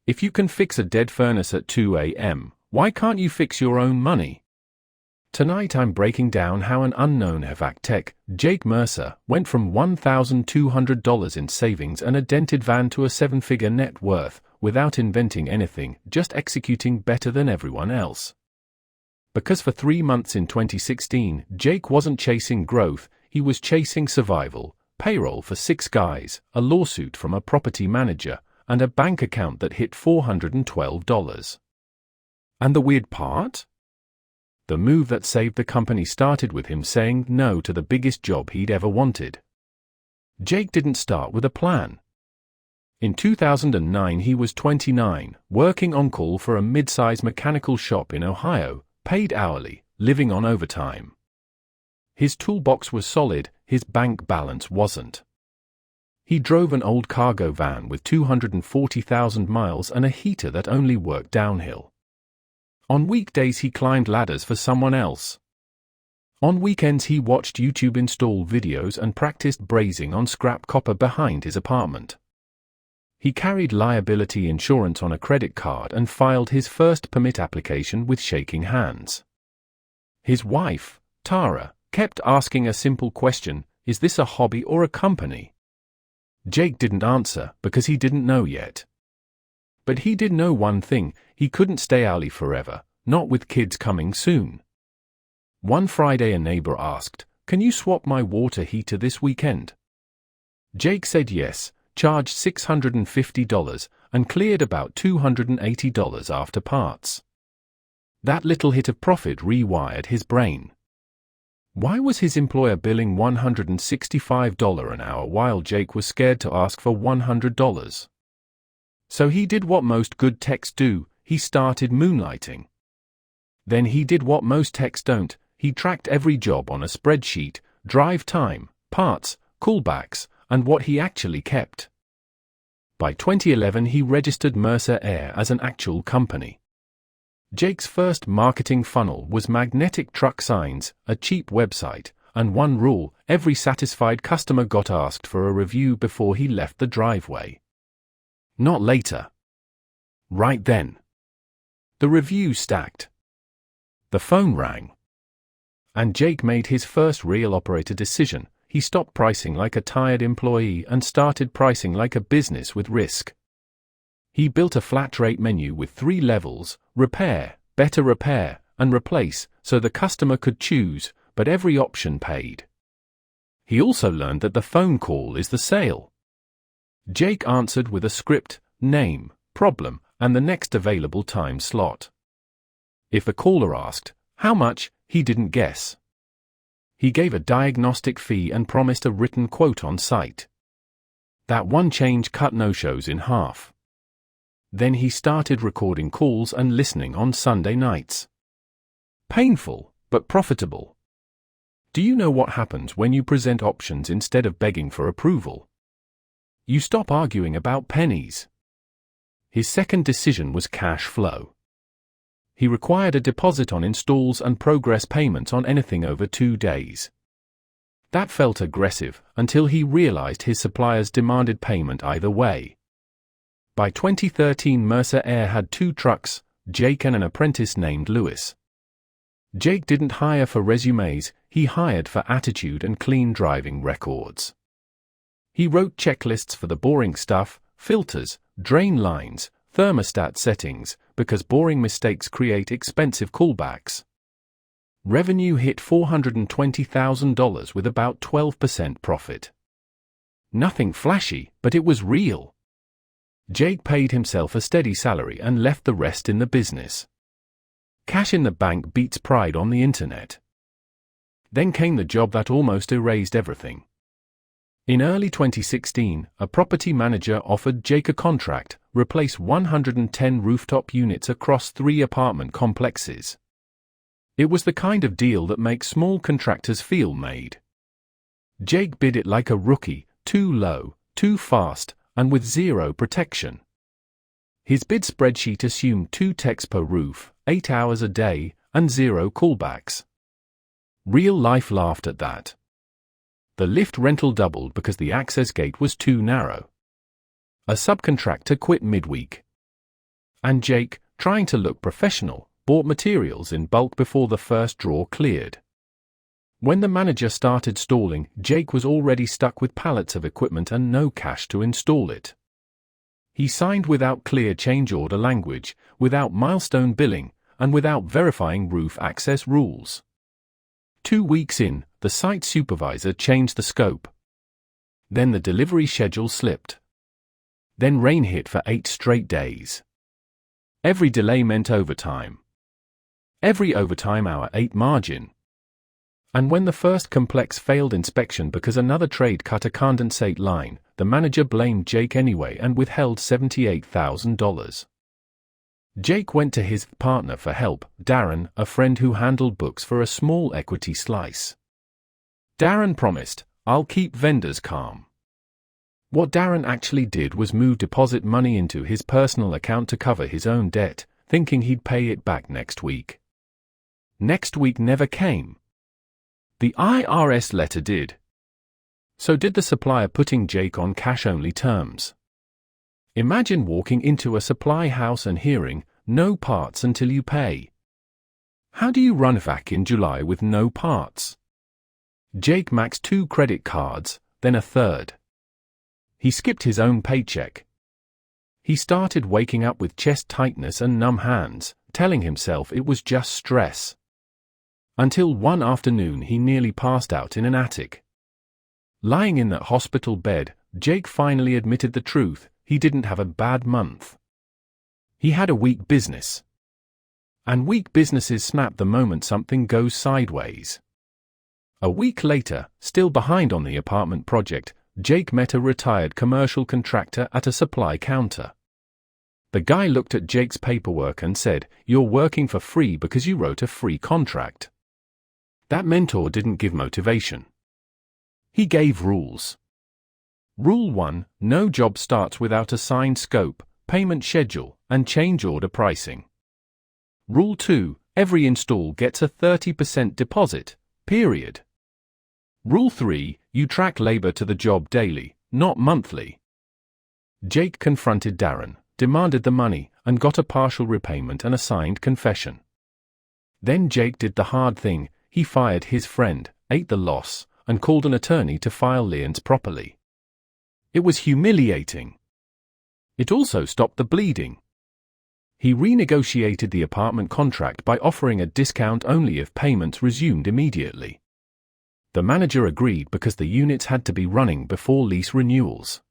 If you can fix a dead furnace at 2 a.m., why can't you fix your own money? Tonight I'm breaking down how an unknown HVAC tech, Jake Mercer, went from $1,200 in savings and a dented van to a 7-figure net worth, without inventing anything, just executing better than everyone else. Because for 3 months in 2016, Jake wasn't chasing growth, he was chasing survival, payroll for 6 guys, a lawsuit from a property manager, and a bank account that hit $412. And the weird part? The move that saved the company started with him saying no to the biggest job he'd ever wanted. Jake didn't start with a plan. In 2009 he was 29, working on call for a mid-size mechanical shop in Ohio, paid hourly, living on overtime. His toolbox was solid, his bank balance wasn't. He drove an old cargo van with 240,000 miles and a heater that only worked downhill. On weekdays he climbed ladders for someone else. On weekends he watched YouTube install videos and practiced brazing on scrap copper behind his apartment. He carried liability insurance on a credit card and filed his first permit application with shaking hands. His wife, Tara, kept asking a simple question: is this a hobby or a company? Jake didn't answer because he didn't know yet. But he did know one thing: he couldn't stay hourly forever, not with kids coming soon. One Friday a neighbor asked, "Can you swap my water heater this weekend?" Jake said yes, charged $650, and cleared about $280 after parts. That little hit of profit rewired his brain. Why was his employer billing $165 an hour while Jake was scared to ask for $100? So he did what most good techs do: he started moonlighting. Then he did what most techs don't: he tracked every job on a spreadsheet, drive time, parts, callbacks, and what he actually kept. By 2011 he registered Mercer Air as an actual company. Jake's first marketing funnel was magnetic truck signs, a cheap website, and one rule: every satisfied customer got asked for a review before he left the driveway. Not later. Right then. The reviews stacked. The phone rang. And Jake made his first real operator decision: he stopped pricing like a tired employee and started pricing like a business with risk. He built a flat-rate menu with 3 levels: repair, better repair, and replace, so the customer could choose, but every option paid. He also learned that the phone call is the sale. Jake answered with a script, name, problem, and the next available time slot. If the caller asked, "How much?" he didn't guess. He gave a diagnostic fee and promised a written quote on site. That one change cut no-shows in half. Then he started recording calls and listening on Sunday nights. Painful, but profitable. Do you know what happens when you present options instead of begging for approval? You stop arguing about pennies. His second decision was cash flow. He required a deposit on installs and progress payments on anything over 2 days. That felt aggressive until he realized his suppliers demanded payment either way. By 2013 Mercer Air had 2 trucks, Jake and an apprentice named Lewis. Jake didn't hire for resumes, he hired for attitude and clean driving records. He wrote checklists for the boring stuff: filters, drain lines, thermostat settings, because boring mistakes create expensive callbacks. Revenue hit $420,000 with about 12% profit. Nothing flashy, but it was real. Jake paid himself a steady salary and left the rest in the business. Cash in the bank beats pride on the internet. Then came the job that almost erased everything. In early 2016, a property manager offered Jake a contract: replace 110 rooftop units across 3 apartment complexes. It was the kind of deal that makes small contractors feel made. Jake bid it like a rookie: too low, too fast, and with zero protection. His bid spreadsheet assumed 2 techs per roof, 8 hours a day, and 0 callbacks. Real life laughed at that. The lift rental doubled because the access gate was too narrow. A subcontractor quit midweek. And Jake, trying to look professional, bought materials in bulk before the first drawer cleared. When the manager started stalling, Jake was already stuck with pallets of equipment and no cash to install it. He signed without clear change order language, without milestone billing, and without verifying roof access rules. 2 weeks in, the site supervisor changed the scope. Then the delivery schedule slipped. Then rain hit for 8 straight days. Every delay meant overtime. Every overtime hour ate margin. And when the first complex failed inspection because another trade cut a condensate line, the manager blamed Jake anyway and withheld $78,000. Jake went to his partner for help, Darren, a friend who handled books for a small equity slice. Darren promised, "I'll keep vendors calm." What Darren actually did was move deposit money into his personal account to cover his own debt, thinking he'd pay it back next week. Next week never came. The IRS letter did. So did the supplier, putting Jake on cash-only terms. Imagine walking into a supply house and hearing, "No parts until you pay." How do you run HVAC in July with no parts? Jake maxed 2 credit cards, then a third. He skipped his own paycheck. He started waking up with chest tightness and numb hands, telling himself it was just stress. Until one afternoon he nearly passed out in an attic. Lying in that hospital bed, Jake finally admitted the truth: he didn't have a bad month. He had a weak business. And weak businesses snap the moment something goes sideways. A week later, still behind on the apartment project, Jake met a retired commercial contractor at a supply counter. The guy looked at Jake's paperwork and said, "You're working for free because you wrote a free contract." That mentor didn't give motivation. He gave rules. Rule 1, no job starts without a signed scope, payment schedule, and change order pricing. Rule 2, every install gets a 30% deposit, period. Rule 3, you track labor to the job daily, not monthly. Jake confronted Darren, demanded the money, and got a partial repayment and a signed confession. Then Jake did the hard thing: he fired his friend, ate the loss, and called an attorney to file liens properly. It was humiliating. It also stopped the bleeding. He renegotiated the apartment contract by offering a discount only if payments resumed immediately. The manager agreed because the units had to be running before lease renewals.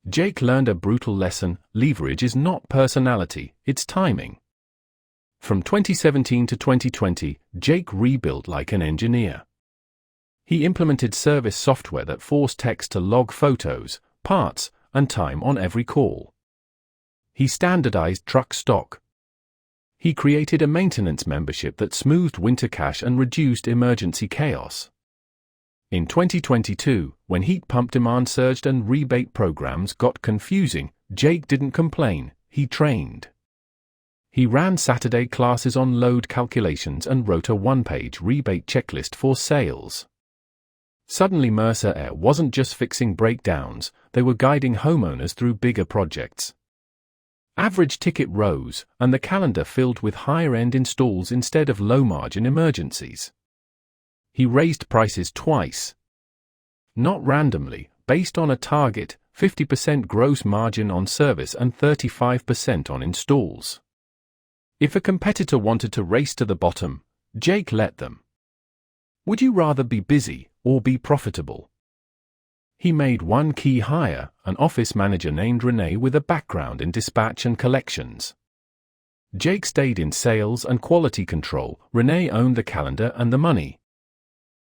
Jake learned a brutal lesson: leverage is not personality, it's timing. From 2017 to 2020, Jake rebuilt like an engineer. He implemented service software that forced techs to log photos, parts, and time on every call. He standardized truck stock. He created a maintenance membership that smoothed winter cash and reduced emergency chaos. In 2022, when heat pump demand surged and rebate programs got confusing, Jake didn't complain, he trained. He ran Saturday classes on load calculations and wrote a 1-page rebate checklist for sales. Suddenly Mercer Air wasn't just fixing breakdowns, they were guiding homeowners through bigger projects. Average ticket rose, and the calendar filled with higher-end installs instead of low-margin emergencies. He raised prices twice. Not randomly, based on a target, 50% gross margin on service and 35% on installs. If a competitor wanted to race to the bottom, Jake let them. Would you rather be busy or be profitable? He made one key hire, an office manager named Renee with a background in dispatch and collections. Jake stayed in sales and quality control. Renee owned the calendar and the money.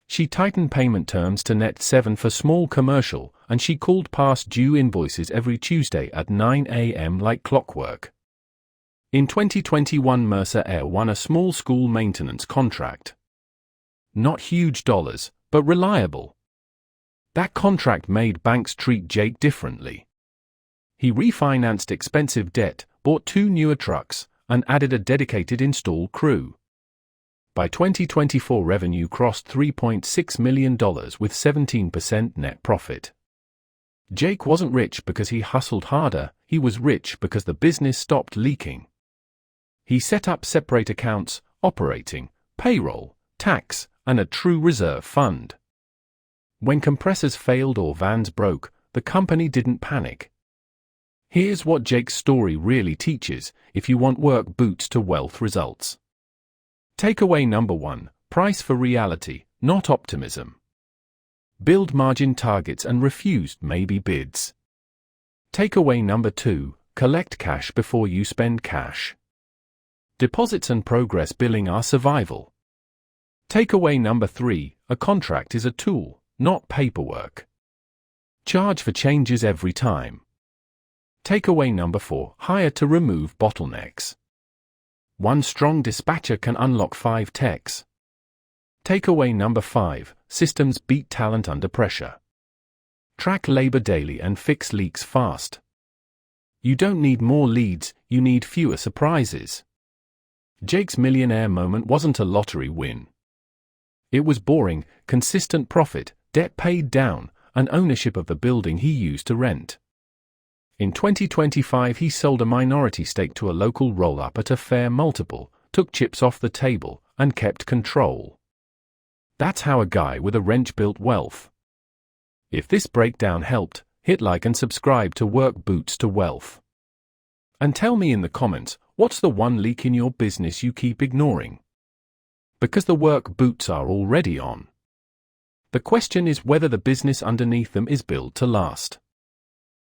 She tightened payment terms to net 7 for small commercial, and she called past due invoices every Tuesday at 9 a.m. like clockwork. In 2021, Mercer Air won a small school maintenance contract. Not huge dollars, but reliable. That contract made banks treat Jake differently. He refinanced expensive debt, bought 2 newer trucks, and added a dedicated install crew. By 2024, revenue crossed $3.6 million with 17% net profit. Jake wasn't rich because he hustled harder, he was rich because the business stopped leaking. He set up separate accounts, operating, payroll, tax, and a true reserve fund. When compressors failed or vans broke, the company didn't panic. Here's what Jake's story really teaches if you want work boots to wealth results. Takeaway number 1, price for reality, not optimism. Build margin targets and refuse maybe bids. Takeaway number 2, collect cash before you spend cash. Deposits and progress billing are survival. Takeaway number 3, a contract is a tool, not paperwork. Charge for changes every time. Takeaway number 4, hire to remove bottlenecks. One strong dispatcher can unlock 5 techs. Takeaway number 5, systems beat talent under pressure. Track labor daily and fix leaks fast. You don't need more leads, you need fewer surprises. Jake's millionaire moment wasn't a lottery win. It was boring, consistent profit, debt paid down, and ownership of the building he used to rent. In 2025 he sold a minority stake to a local roll-up at a fair multiple, took chips off the table, and kept control. That's how a guy with a wrench built wealth. If this breakdown helped, hit like and subscribe to Work Boots to Wealth. And tell me in the comments, what's the one leak in your business you keep ignoring? Because the work boots are already on. The question is whether the business underneath them is built to last.